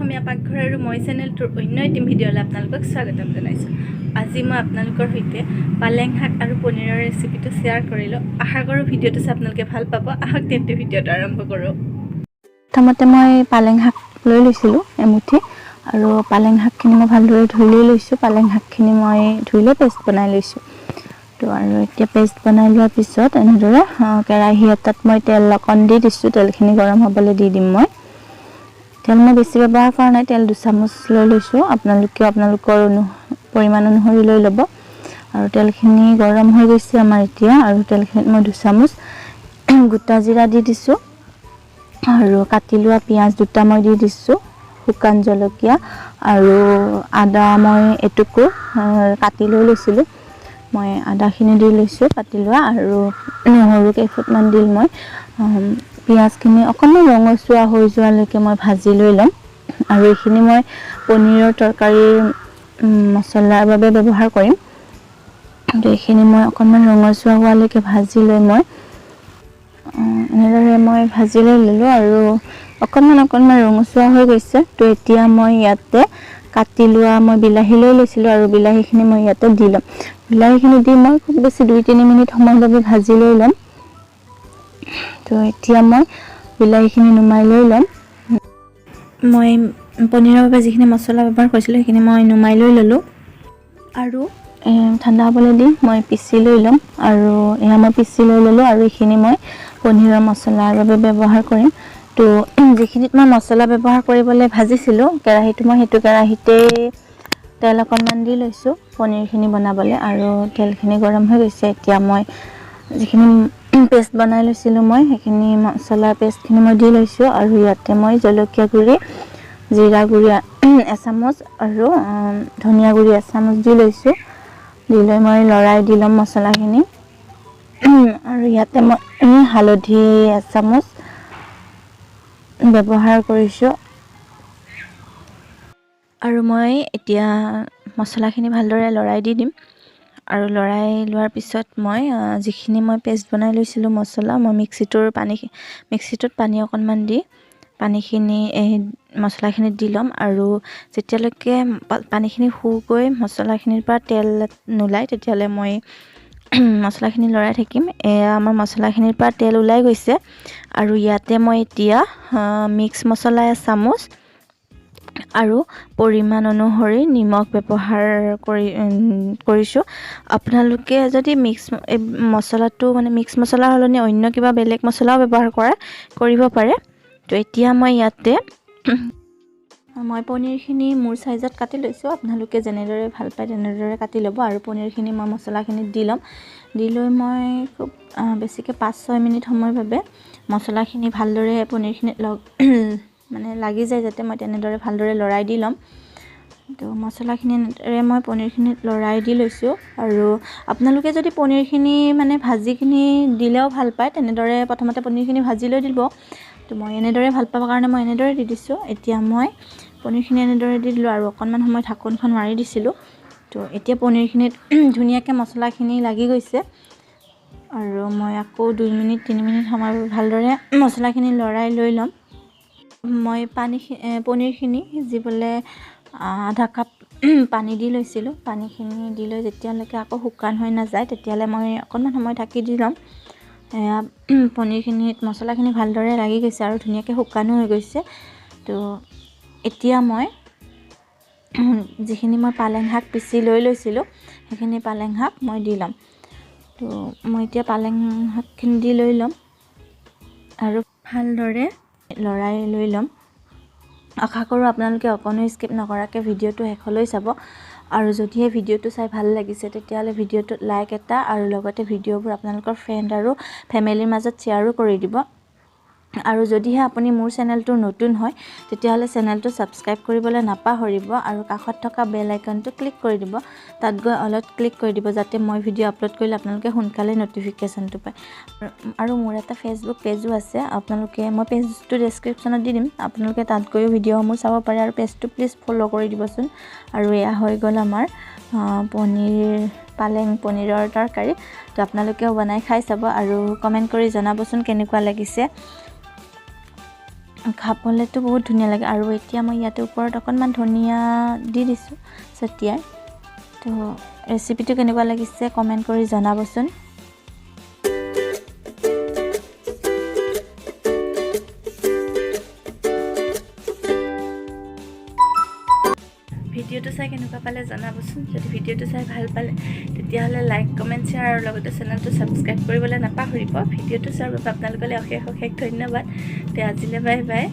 অসমীয়া পাকঘৰ আৰু মই চেনেলটোৰ অন্য এটি ভিডিঅ'লৈ আপোনালোকক স্বাগতম জনাইছোঁ। আজি মই আপোনালোকৰ সৈতে পালেং শাক আৰু পনীৰৰ ৰেচিপিটো শ্বেয়াৰ কৰিলোঁ। আশা কৰোঁ ভিডিঅ'টো চাই আপোনালোকে ভাল পাব। আহক তেন্তে ভিডিঅ'টো আৰম্ভ কৰোঁ। প্ৰথমতে মই পালেং শাক লৈ লৈছিলোঁ এমুঠি, আৰু পালেং শাকখিনি মই ভালদৰে ধুই লৈছোঁ। পালেং শাকখিনি মই ধুই লৈ পেষ্ট বনাই লৈছোঁ। তো আৰু এতিয়া পেষ্ট বনাই লোৱাৰ পিছত এনেদৰে কেৰাহী এটাত মই তেল অকণ দি দিছোঁ। তেলখিনি গৰম হ'বলৈ দি দিম মই। তেল মই বেছি ব্যৱহাৰ কৰা নাই, তেল 2 চামুচ লৈ লৈছোঁ। আপোনালোকে আপোনালোকৰ পৰিমাণ অনুসৰি লৈ ল'ব। আৰু তেলখিনি গৰম হৈ গৈছে আমাৰ এতিয়া, আৰু তেলখিনিত মই 2 চামুচ গোটা জিৰা দি দিছোঁ, আৰু কাটি লোৱা পিঁয়াজ 2টা মই দি দিছোঁ, শুকান জলকীয়া আৰু আদা মই এটুকুৰ কাটি লৈ লৈছিলোঁ। মই আদাখিনি দি লৈছোঁ কাটি লোৱা, আৰু নহৰু কেইফুটমান দি মই পিঁয়াজখিনি অকণমান ৰঙচুৱা হৈ যোৱালৈকে মই ভাজি লৈ ল'ম। আৰু এইখিনি মই পনীৰৰ তৰকাৰীৰ মছলাৰ বাবে ব্যৱহাৰ কৰিম। তো এইখিনি মই অকণমান ৰঙচুৱা হোৱালৈকে ভাজি লৈ মই এনেদৰে মই ভাজি লৈ ল'লোঁ, আৰু অকণমান ৰঙচুৱা হৈ গৈছে। তো এতিয়া মই ইয়াতে কাটি লোৱা মই বিলাহী লৈ লৈছিলোঁ, আৰু বিলাহীখিনি মই ইয়াতে দি ল'ম। বিলাহীখিনি দি মই খুব বেছি 2-3 মিনিট সময়ৰ বাবে ভাজি লৈ ল'ম। তো এতিয়া মই বিলাহীখিনি নুমাই লৈ ল'ম। মই পনীৰৰ বাবে যিখিনি মছলা ব্যৱহাৰ কৰিছিলোঁ সেইখিনি মই নুমাই লৈ ল'লোঁ, আৰু ঠাণ্ডা হ'বলৈ দি মই পিচি লৈ ল'ম। আৰু এয়া মই পিচি লৈ ল'লোঁ, আৰু এইখিনি মই পনীৰৰ মছলাৰ বাবে ব্যৱহাৰ কৰিম। তো যিখিনিত মই মছলা ব্যৱহাৰ কৰিবলৈ ভাজিছিলোঁ কেৰাহীটো, মই সেইটো কেৰাহীতেই তেল অকণমান দি লৈছোঁ পনীৰখিনি বনাবলৈ, আৰু তেলখিনি গৰম হৈ গৈছে। এতিয়া মই যিখিনি পেষ্ট বনাই লৈছিলোঁ মই সেইখিনি মছলাৰ পেষ্টখিনি মই দি লৈছোঁ, আৰু ইয়াতে মই জলকীয়া গুড়ি, জিৰা গুড়ি 1 চামুচ আৰু ধনিয়া গুড়ি 1 চামুচ দি লৈছোঁ। দি লৈ মই লৰাই দি ল'ম মছলাখিনি। আৰু ইয়াতে মই হালধি 1 চামুচ ব্যৱহাৰ কৰিছোঁ। আৰু মই এতিয়া মছলাখিনি ভালদৰে লৰাই দি দিম। আৰু লৰাই লোৱাৰ পিছত মই যিখিনি মই পেষ্ট বনাই লৈছিলোঁ মছলা, মই মিক্সিটোত পানী অকণমান দি পানীখিনি মছলাখিনিত দি ল'ম। আৰু যেতিয়ালৈকে পানীখিনি শুগৈ মছলাখিনিৰ পৰা তেল নোলায় তেতিয়ালৈ মই মছলাখিনি লৰাই থাকিম। এয়া আমাৰ মছলাখিনিৰ পৰা তেল ওলাই গৈছে, আৰু ইয়াতে মই এতিয়া মিক্স মছলা 1 চামুচ আৰু পৰিমাণ অনুসৰি নিমখ ব্যৱহাৰ কৰিছোঁ। আপোনালোকে যদি মিক্স মছলাৰ সলনি অন্য কিবা বেলেগ মছলাও ব্যৱহাৰ কৰিব পাৰে। তো এতিয়া মই ইয়াতে মই পনীৰখিনি মোৰ চাইজত কাটি লৈছোঁ। আপোনালোকে যেনেদৰে ভাল পায় তেনেদৰে কাটি ল'ব। আৰু পনীৰখিনি মই মছলাখিনিত দি ল'ম। দি লৈ মই খুব বেছিকৈ 5-6 মিনিট সময়ৰ বাবে মছলাখিনি ভালদৰে পনীৰখিনিত লাগি যায়, যাতে মই তেনেদৰে ভালদৰে লৰাই দি ল'ম। তো মছলাখিনি এনেদৰে মই পনীৰখিনিত লৰাই দি লৈছোঁ। আৰু আপোনালোকে যদি পনীৰখিনি ভাজিখিনি দিলেও ভাল পায় তেনেদৰে প্ৰথমতে পনীৰখিনি ভাজি লৈ দিব। তো মই এনেদৰে ভাল পাবৰ কাৰণে মই এনেদৰে দি দিছোঁ। এতিয়া মই পনীৰখিনি এনেদৰে দি দিলোঁ, আৰু অকণমান সময় ঢাকোনখন মাৰি দিছিলোঁ। তো এতিয়া পনীৰখিনিত ধুনীয়াকৈ মছলাখিনি লাগি গৈছে, আৰু মই আকৌ 2-3 মিনিট সময় ভালদৰে মছলাখিনি লৰাই লৈ ল'ম। মই পনীৰখিনি সিজিবলৈ আধা কাপ পানী দি লৈছিলোঁ। পানীখিনি দি লৈ যেতিয়ালৈকে আকৌ শুকান হৈ নাযায় তেতিয়ালৈ মই অকণমান সময় ঢাকি দি ল'ম। পনীৰখিনিত মছলাখিনি ভালদৰে লাগি গৈছে, আৰু ধুনীয়াকৈ শুকানো হৈ গৈছে। তো এতিয়া মই যিখিনি মই পালেং শাক পিচি লৈ লৈছিলোঁ সেইখিনি পালেং শাক মই দি ল'ম। তো মই এতিয়া পালেং শাকখিনি দি লৈ ল'ম, আৰু ভালদৰে লৰাই লৈ ল'ম। আশা কৰোঁ আপোনালোকে অকণো স্কিপ নকৰাকৈ ভিডিঅ'টো শেষলৈ চাব। আৰু যদিহে ভিডিঅ'টো চাই ভাল লাগিছে তেতিয়াহ'লে ভিডিঅ'টোত লাইক এটা, আৰু লগতে ভিডিঅ'বোৰ আপোনালোকৰ ফ্ৰেণ্ড আৰু ফেমিলিৰ মাজত শ্বেয়াৰো কৰি দিব। আৰু যদিহে আপুনি মোৰ চেনেলটো নতুন হয় তেতিয়াহ'লে চেনেলটো ছাবস্ক্ৰাইব কৰিবলৈ নাপাহৰিব, আৰু কাষত থকা বেল আইকনটো ক্লিক কৰি দিব। তাত গৈ অলপ ক্লিক কৰি দিব, যাতে মই ভিডিঅ' আপলোড কৰিলে আপোনালোকে সোনকালে ন'টিফিকেশ্যনটো পায়। আৰু মোৰ এটা ফেচবুক পেজো আছে, মই পেজটো ডেছক্ৰিপশ্যনত দি দিম। আপোনালোকে তাত গৈও ভিডিঅ'সমূহ চাব পাৰে, আৰু পেজটো প্লিজ ফ'ল' কৰি দিবচোন। আৰু এয়া হৈ গ'ল আমাৰ পনীৰৰ তৰকাৰী। তো আপোনালোকেও বনাই খাই চাব, আৰু কমেণ্ট কৰি জনাবচোন কেনেকুৱা লাগিছে। খাবলৈতো বহুত ধুনীয়া লাগে। আৰু এতিয়া মই ইয়াতে ওপৰত অকণমান ধনিয়া দি দিছোঁ ছটিয়াই। তো ৰেচিপিটো কেনেকুৱা লাগিছে কমেণ্ট কৰি জনাবচোন। ভিডিঅ'টো চাই কেনেকুৱা পালে জনাবচোন। যদি ভিডিঅ'টো চাই ভাল পালে তেতিয়াহ'লে লাইক কমেণ্ট শ্বেয়াৰ আৰু লগতে চেনেলটো ছাবস্ক্ৰাইব কৰিবলৈ নাপাহৰিব। ভিডিঅ'টো চোৱাৰ বাবে আপোনালোকলৈ অশেষ অশেষ ধন্যবাদ। তে আজিলৈ বাই বাই।